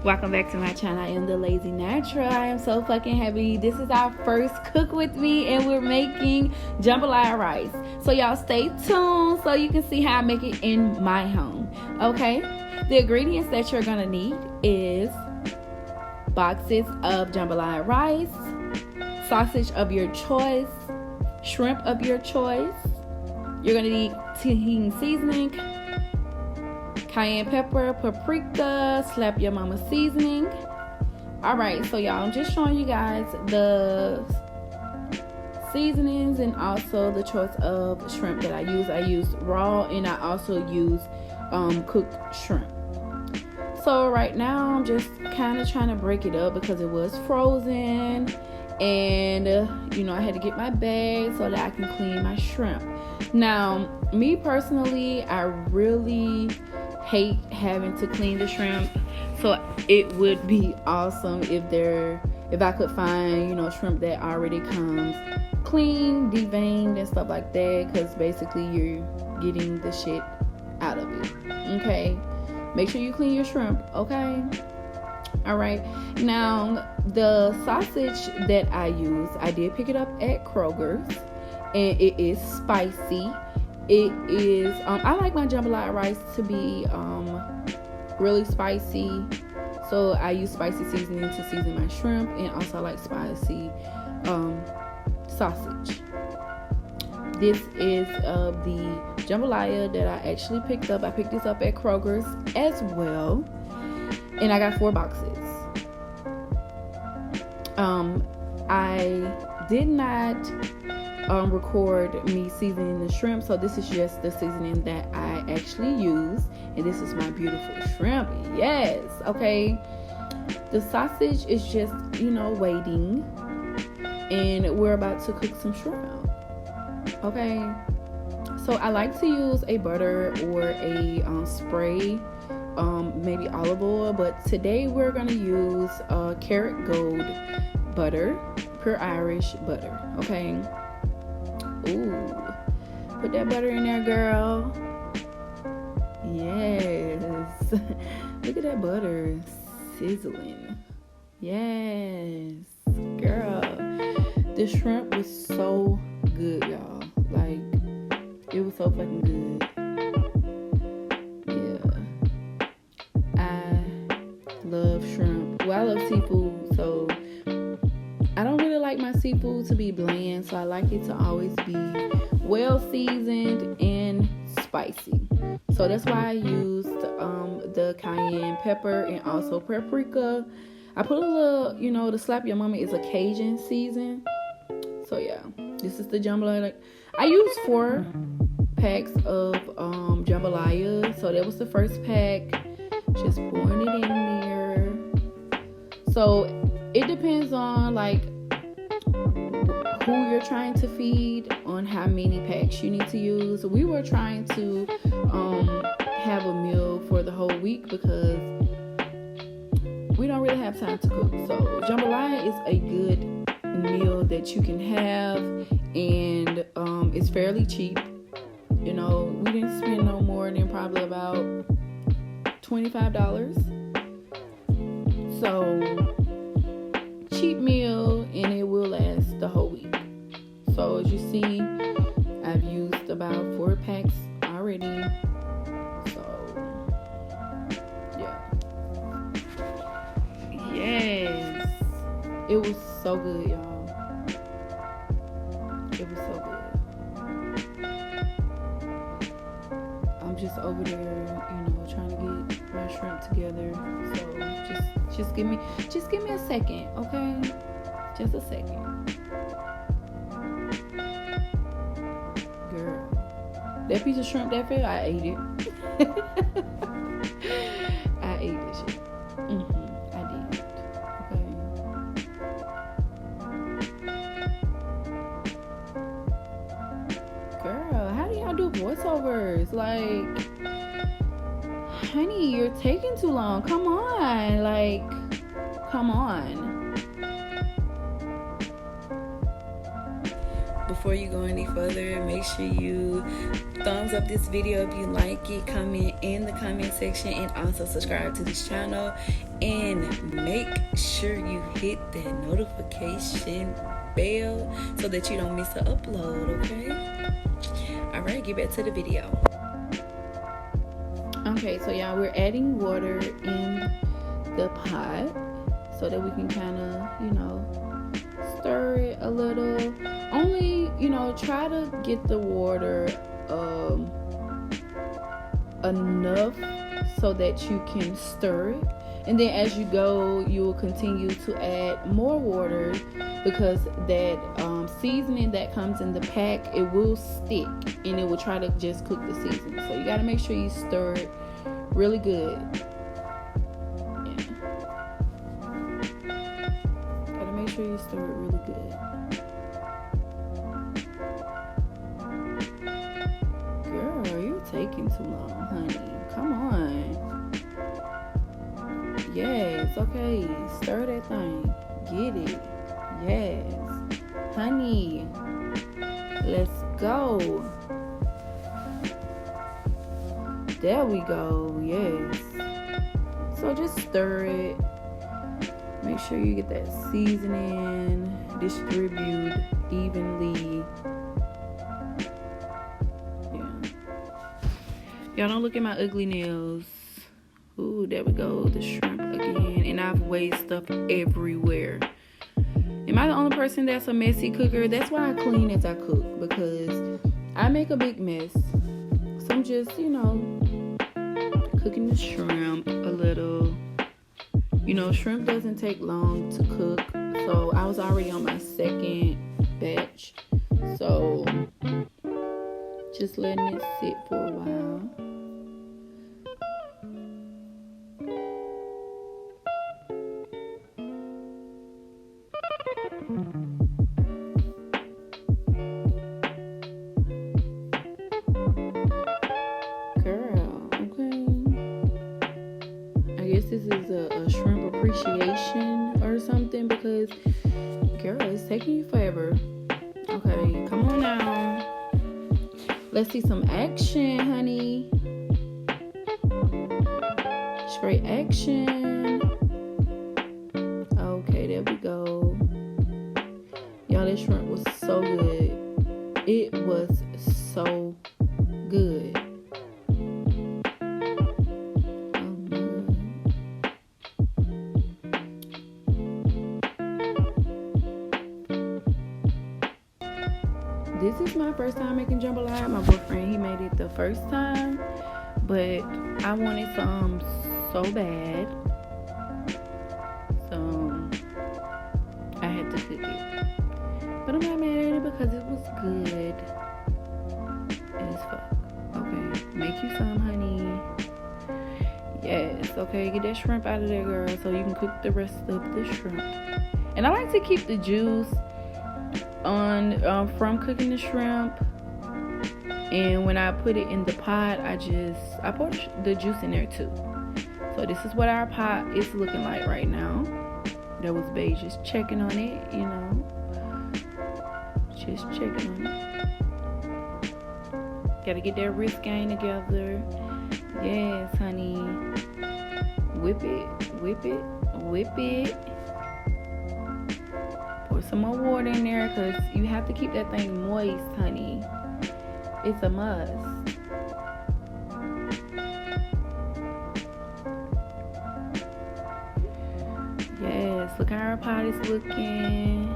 Welcome back to my channel. I am the Lazy Natural. I am so fucking happy. This is our first cook with me, and we're making jambalaya rice. So y'all stay tuned so you can see how I make it in my home. Okay? The ingredients that you're gonna need is boxes of jambalaya rice, sausage of your choice, shrimp of your choice. You're gonna need tahini seasoning, cayenne pepper, paprika, slap your mama seasoning. Alright, so y'all, I'm just showing you guys the seasonings and also the choice of shrimp that I use. I use raw and I also use cooked shrimp. So right now I'm just kind of trying to break it up because it was frozen, and you know, I had to get my bag so that I can clean my shrimp. Now, me personally, I really hate having to clean the shrimp, so it would be awesome if I could find, you know, shrimp that already comes clean, deveined and stuff like that, because basically you're getting the shit out of it. Okay, make sure you clean your shrimp. Okay, all right. Now, the sausage that I use, I did pick it up at Kroger's, and it is spicy. It is I like my jambalaya rice to be really spicy, so I use spicy seasoning to season my shrimp, and also I like spicy sausage. This is the jambalaya that I actually picked up. I picked this up at Kroger's as well, and I got 4 boxes. I did not record me seasoning the shrimp, so this is just the seasoning that I actually use, and this is my beautiful shrimp. Yes. Okay, the sausage is just, you know, waiting, and we're about to cook some shrimp. Okay, so I like to use a butter or a spray, maybe olive oil, but today we're gonna use Carrot Gold butter, pure Irish butter. Okay. Ooh, put that butter in there, girl. Yes. Look at that butter sizzling. Yes, girl. The shrimp was so good, y'all. Like, it was so fucking good. Yeah. I love shrimp. Well, I love seafood, so I don't really like my seafood to be bland, so I like it to always be well seasoned and spicy. So that's why I used the cayenne pepper and also paprika. I put a little, you know, the slap your mama is a Cajun season. So yeah, this is the jambalaya. I used 4 packs of jambalaya. So that was the first pack. Just pouring it in there. So it depends on like who you're trying to feed on how many packs you need to use. We were trying to have a meal for the whole week because we don't really have time to cook. So jambalaya is a good meal that you can have, and it's fairly cheap. You know, we didn't spend no more than probably about $25. So cheap meal, and it will last the whole week. So as you see, I've used about 4 packs already. So yeah. Yes, it was so good, y'all. It was so good. I'm just over there, you know, trying to get my shrimp together. So just give me a second, okay? Just a second. Girl, that piece of shrimp that fell, I ate it. I ate this shit. I did. Okay. Girl, how do y'all do voiceovers? Like, honey, you're taking too long. Come on. Like, come on. before you go any further, make sure you thumbs up this video if you like it, comment in the comment section, and also subscribe to this channel, and make sure you hit that notification bell so that you don't miss an upload. Okay, all right, get back to the video. Okay, so y'all, we're adding water in the pot so that we can kind of, you know, stir it a little. Only, you know, try to get the water enough so that you can stir it, and then as you go, you will continue to add more water, because that seasoning that comes in the pack, it will stick and it will try to just cook the seasoning. So you got to make sure you stir it really good. Gotta make sure you stir it really good. Girl, you're taking too long, honey. Come on. Yes, okay. Stir that thing. Get it. Yes. Honey. Let's go. There we go. Yes. So just stir it. Make sure you get that seasoning distributed evenly. Yeah. Y'all don't look at my ugly nails. Ooh, there we go. The shrimp again. And I've weighed stuff everywhere. Am I the only person that's a messy cooker? That's why I clean as I cook, because I make a big mess. So I'm just, you know, cooking the shrimp a little. You know, shrimp doesn't take long to cook, so I was already on my second batch, so just letting it sit for a while. This is a shrimp appreciation or something, because girl, it's taking you forever. Okay, come on now, let's see some action, honey. Straight action. Okay, there we go. Y'all, this shrimp was so good. It was so good. This is my first time making jambalaya. My boyfriend, he made it the first time, but I wanted some so bad, so I had to cook it. But I'm not mad at it because it was good as fuck. Okay, make you some, honey. Yes, okay, get that shrimp out of there, girl, so you can cook the rest of the shrimp. And I like to keep the juice on from cooking the shrimp, and when I put it in the pot, I pour the juice in there too. So this is what our pot is looking like right now. That was Bae just checking on it, you know, just checking on it. Gotta get that wrist game together. Yes, honey. Whip it, whip it, whip it. Pour some more water in there, because you have to keep that thing moist, honey. It's a must. Yes, look how our pot is looking.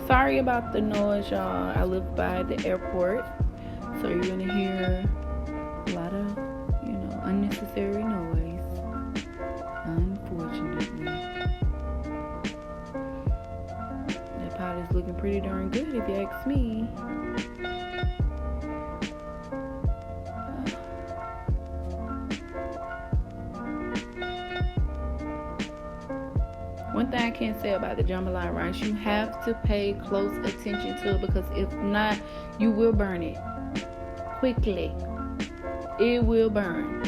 Sorry about the noise, y'all. I live by the airport, so you're gonna hear a lot of, you know, unnecessary noise, unfortunately. That pot is looking pretty darn good, if you ask me. One thing I can say about the jambalaya rice, you have to pay close attention to it, because if not, you will burn it quickly. It will burn.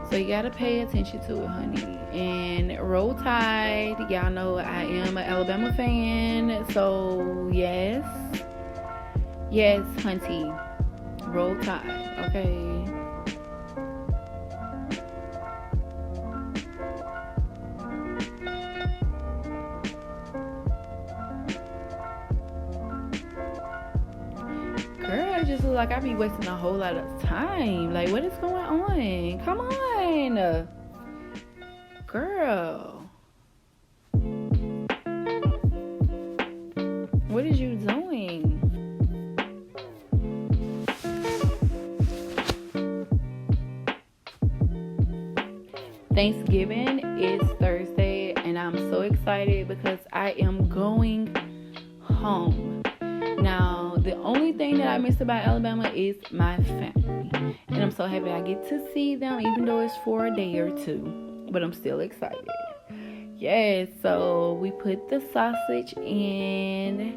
So you gotta pay attention to it, honey. And Roll Tide, y'all know I am an Alabama fan. So yes, hunty, Roll Tide, okay. Girl, I just look like I be wasting a whole lot of time. Like, what is going on? Come on, girl. What is you doing? Thanksgiving is Thursday, and I'm so excited because I am going home. Now, the only thing that I miss about Alabama is my family, and I'm so happy I get to see them, even though it's for a day or two, but I'm still excited. Yes, so we put the sausage in,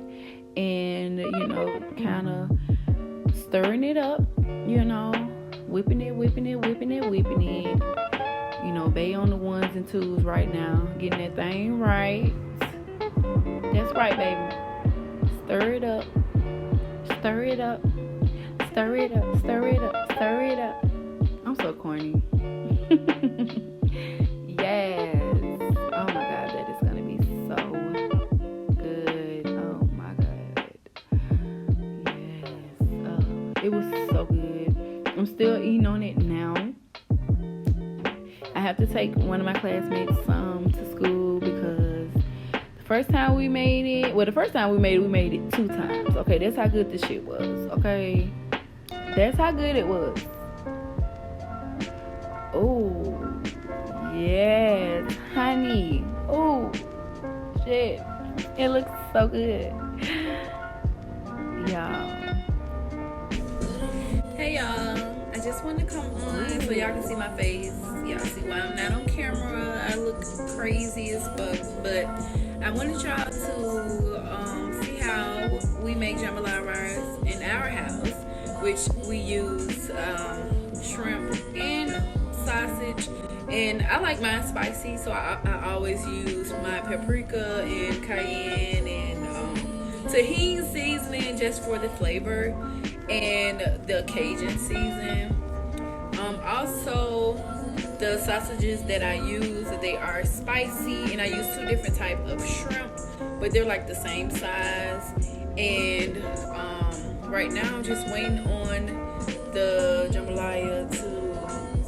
and, you know, kind of stirring it up, you know, whipping it. You know, Bay on the ones and twos right now, getting that thing right. That's right, baby. Stir it up. I'm so corny. Yes. Oh my God, that is gonna be so good. Oh my God. Yes. It was so good. I'm still eating on it now. I have to take one of my classmates to school because the first time we made it, we made it 2 times. Okay, that's how good this shit was. Okay, that's how good it was. Oh, yes, honey. Oh, shit. It looks so good. Y'all. Hey, y'all. I just want to come on so y'all can see my face. Y'all see why I'm not on camera. I look crazy as fuck, but I wanted y'all to see how we make jambalaya rice in our house, which we use shrimp and sausage, and I like mine spicy, so I always use my paprika and cayenne and tahini seasoning just for the flavor, and the Cajun season. Also, the sausages that I use, they are spicy, and I use 2 different types of shrimp, but they're like the same size. And right now I'm just waiting on the jambalaya to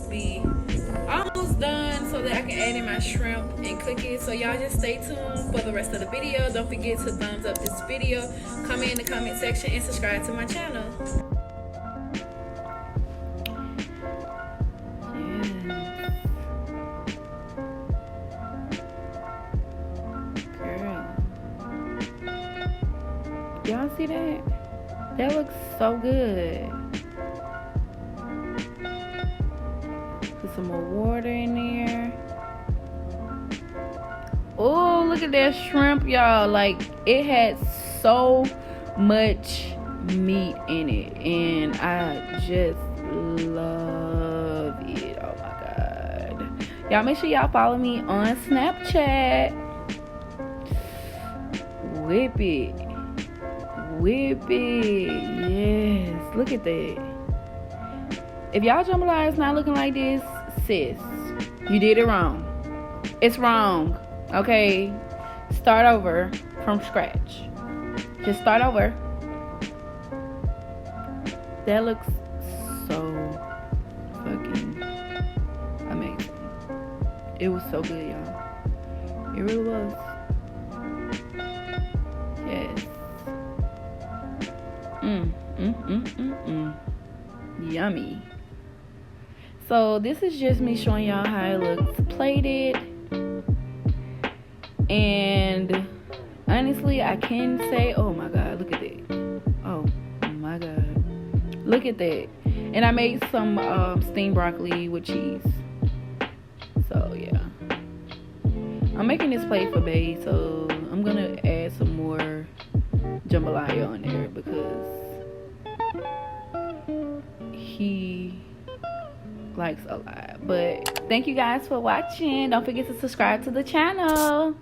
be almost done so that I can add in my shrimp and cook it. So y'all just stay tuned for the rest of the video. Don't forget to thumbs up this video, comment in the comment section, and subscribe to my channel. Y'all see that? That looks so good. Put some more water in there. Oh, look at that shrimp, y'all. Like, it had so much meat in it, and I just love it. Oh my God. Y'all make sure y'all follow me on Snapchat. Whip it. Yes, look at that. If y'all jambalaya is not looking like this, sis, you did it wrong. It's wrong. Okay, start over from scratch. Just start over. That looks so fucking amazing. It was so good, y'all. It really was. Yes. Yummy. So this is just me showing y'all how it looks plated, and honestly I can say, oh my God, look at that. Oh my God, look at that. And I made some steamed broccoli with cheese. So yeah, I'm making this plate for Bae, so I'm gonna add some more jambalaya on there because he likes a lot. But thank you guys for watching. Don't forget to subscribe to the channel.